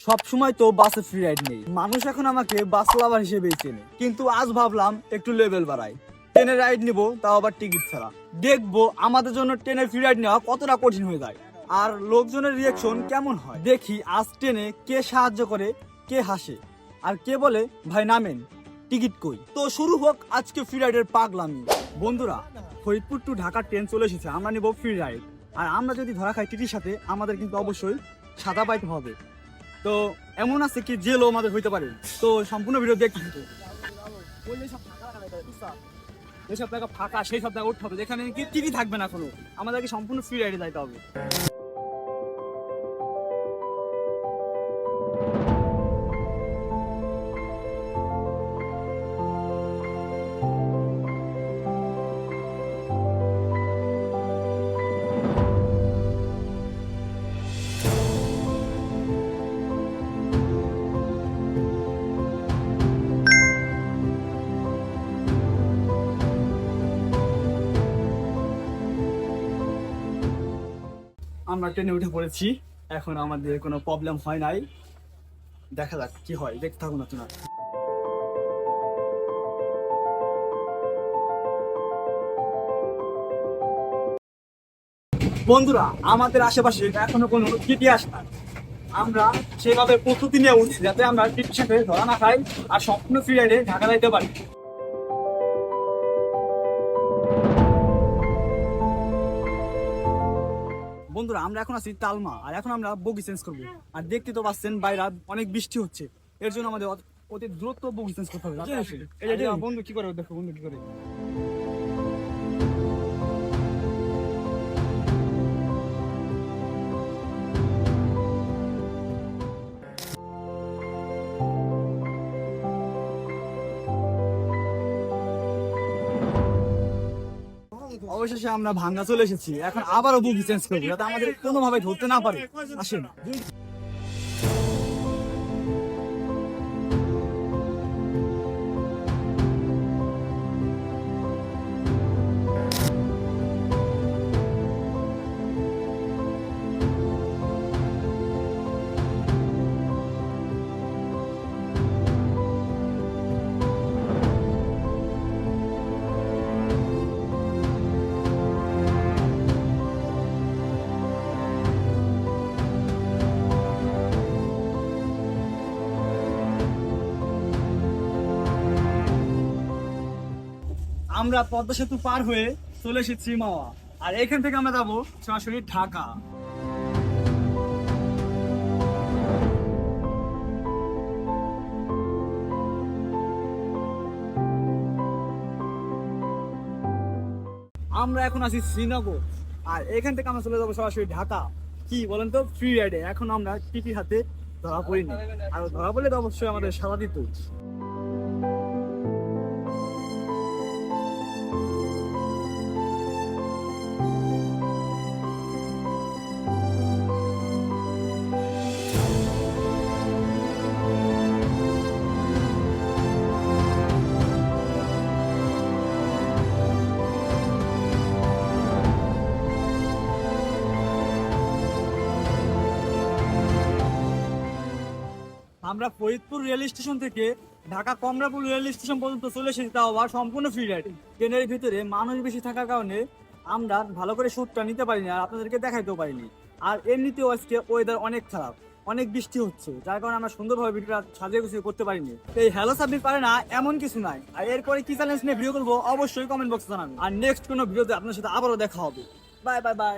সব সময় তো বাসে ফ্রি রাইড নেই, মানুষ এখন আমাকে বাস লাভার হিসেবেই চেনে। কিন্তু আজ ভাবলাম একটু লেভেল বাড়াই, ট্রেনের রাইড নিবো, তাও আবার টিকিট ছাড়া। দেখবো আমাদের জন্য ট্রেনের ফ্রি রাইড নেওয়া কতটা কঠিন হয়ে যায় আর লোকজনের রিয়াকশন কেমন হয়। দেখি আজ ট্রেনে কে সাহায্য করে, কে হাসে, আর কে বলে ভাই নামেন, টিকিট কই। তো শুরু হোক আজকে ফ্রি রাইডের পাগলামি। বন্ধুরা, ফরিদপুর টু ঢাকা ট্রেন চলে এসেছে, আমরা নিব ফ্রি রাইড। আর আমরা যদি ধরা খাই টিটির সাথে, আমাদের কিন্তু অবশ্যই সাদা পাইতে হবে। তো এমন আছে কি জেলও আমাদের হইতে পারে। তো সম্পূর্ণ ভিডিও দেখতে হবে। যেসব জায়গা ফাঁকা সেই সব জায়গা উঠতে হবে, যেখানে কি টিভি থাকবে না কোনো, আমাদেরকে সম্পূর্ণ ফ্রি রাইডে যাইতে হবে। আমরা ট্রেনে উঠে পড়েছি, এখন আমাদের কোনো প্রবলেম হয় নাই। দেখা যাক কি হয়, দেখতে থাকুন আপনারা। বন্ধুরা, আমাদের আশেপাশে এখনো কোনো টিটি আসে না। আমরা সেভাবে প্রস্তুতি নিয়ে উঠছি যাতে আমরা টিটির সাথে ধরা না খাই আর সম্পূর্ণ ফ্রি রাইডে ঢাকা যাইতে পারি। বন্ধুরা, আমরা এখন আছি তালমা, আর এখন আমরা বগি চেঞ্জ করবো। আর দেখতে তো পাচ্ছেন বাইরে অনেক বৃষ্টি হচ্ছে, এর জন্য আমাদের অতি দ্রুত বগি চেঞ্জ করতে হবে। বন্ধু কি করে, দেখো বন্ধু কি করে। অবশেষে আমরা ভাঙ্গা চলে এসেছি, এখন আবারও বগি চেঞ্জ করবো যাতে আমাদের কোনোভাবে ধরতে না পারে। আসেন। আমরা পদ্মা সেতু পার হয়ে চলে এসেছি মাওয়া, আর এখান থেকে আমরা যাবো সরাসরি ঢাকা। আমরা এখন আছি শ্রীনগর, আর এখান থেকে আমরা চলে যাবো সরাসরি ঢাকা। কি বলেন তো, ফ্রি রাইডে। এখন আমরা টিটির হাতে ধরা পড়িনি, আর ধরা পড়লে তো অবশ্যই আমাদের সাজা দিত। আমরা ফরিদপুর রেল স্টেশন থেকে ঢাকা কমলাপুর রেল স্টেশন পর্যন্ত চলে এসেছি, তাও আবার সম্পূর্ণ ফ্রি রাইড। ট্রেনের ভিতরে মানুষ বেশি থাকার কারণে আমরা ভালো করে শুটটা নিতে পারিনি, আর আপনাদেরকে দেখাইতেও পারিনি। আর এমনিতেও আজকে ওয়েদার অনেক খারাপ, অনেক বৃষ্টি হচ্ছে, যার কারণে আমরা সুন্দরভাবে ভিডিওটা সাজিয়ে গুছিয়ে করতে পারিনি। এই হ্যালো সাবমিট পারে না এমন কিছু নাই। আর এরপরে কি চ্যালেঞ্জ নিয়ে ভিডিও করবো অবশ্যই কমেন্ট বক্সে জানাবেন। আর নেক্সট কোনো ভিডিওতে আপনার সাথে আবারও দেখা হবে। Bye bye bye.